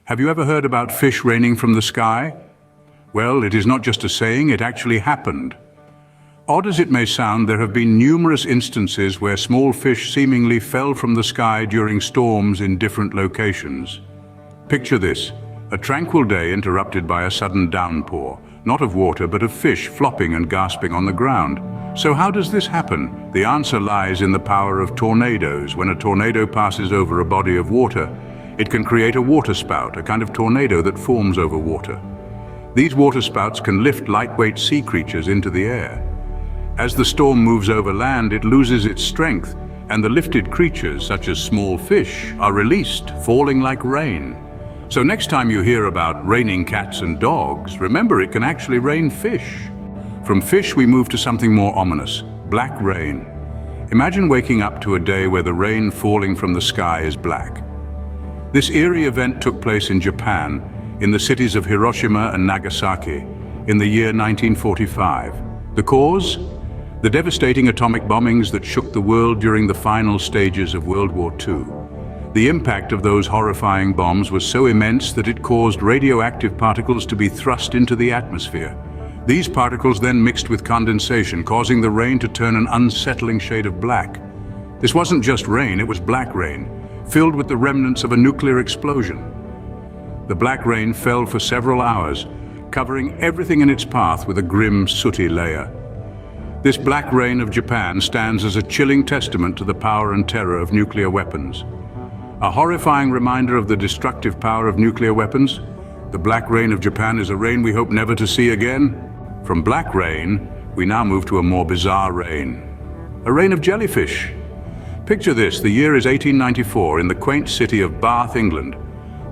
Have you ever heard about fish raining from the sky? Well, it is not just a saying, it actually happened. Odd as it may sound, there have been numerous instances where small fish seemingly fell from the sky during storms in different locations. Picture this, a tranquil day interrupted by a sudden downpour, not of water but of fish flopping and gasping on the ground. So how does this happen? The answer lies in the power of tornadoes. When a tornado passes over a body of water, it can create a waterspout, a kind of tornado that forms over water. These waterspouts can lift lightweight sea creatures into the air. As the storm moves over land, it loses its strength, and the lifted creatures, such as small fish, are released, falling like rain. So next time you hear about raining cats and dogs, remember it can actually rain fish. From fish we move to something more ominous, black rain. Imagine waking up to a day where the rain falling from the sky is black. This eerie event took place in Japan, in the cities of Hiroshima and Nagasaki, in the year 1945. The cause? The devastating atomic bombings that shook the world during the final stages of World War II. The impact of those horrifying bombs was so immense that it caused radioactive particles to be thrust into the atmosphere. These particles then mixed with condensation, causing the rain to turn an unsettling shade of black. This wasn't just rain, it was black rain, filled with the remnants of a nuclear explosion. The black rain fell for several hours, covering everything in its path with a grim, sooty layer. This black rain of Japan stands as a chilling testament to the power and terror of nuclear weapons. A horrifying reminder of the destructive power of nuclear weapons. The black rain of Japan is a rain we hope never to see again. From black rain, we now move to a more bizarre rain. A rain of jellyfish. Picture this, the year is 1894 in the quaint city of Bath, England.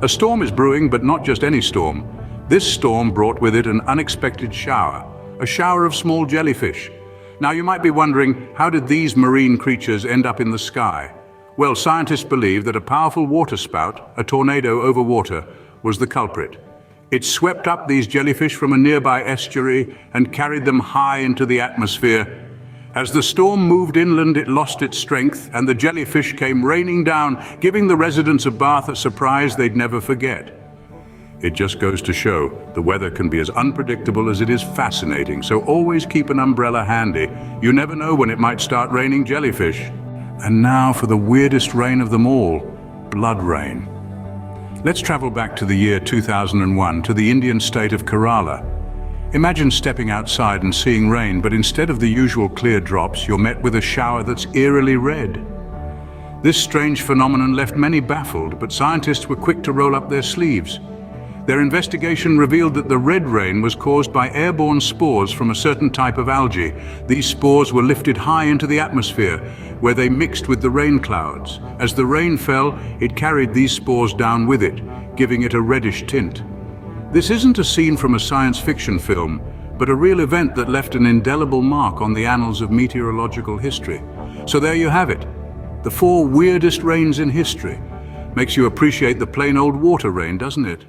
A storm is brewing, but not just any storm. This storm brought with it an unexpected shower, a shower of small jellyfish. Now you might be wondering, how did these marine creatures end up in the sky? Well, scientists believe that a powerful waterspout, a tornado over water, was the culprit. It swept up these jellyfish from a nearby estuary and carried them high into the atmosphere. As the storm moved inland, it lost its strength, and the jellyfish came raining down, giving the residents of Bath a surprise they'd never forget. It just goes to show, the weather can be as unpredictable as it is fascinating, so always keep an umbrella handy. You never know when it might start raining jellyfish. And now for the weirdest rain of them all, blood rain. Let's travel back to the year 2001, to the Indian state of Kerala. Imagine stepping outside and seeing rain, but instead of the usual clear drops, you're met with a shower that's eerily red. This strange phenomenon left many baffled, but scientists were quick to roll up their sleeves. Their investigation revealed that the red rain was caused by airborne spores from a certain type of algae. These spores were lifted high into the atmosphere, where they mixed with the rain clouds. As the rain fell, it carried these spores down with it, giving it a reddish tint. This isn't a scene from a science fiction film, but a real event that left an indelible mark on the annals of meteorological history. So there you have it, the 4 weirdest rains in history. Makes you appreciate the plain old water rain, doesn't it?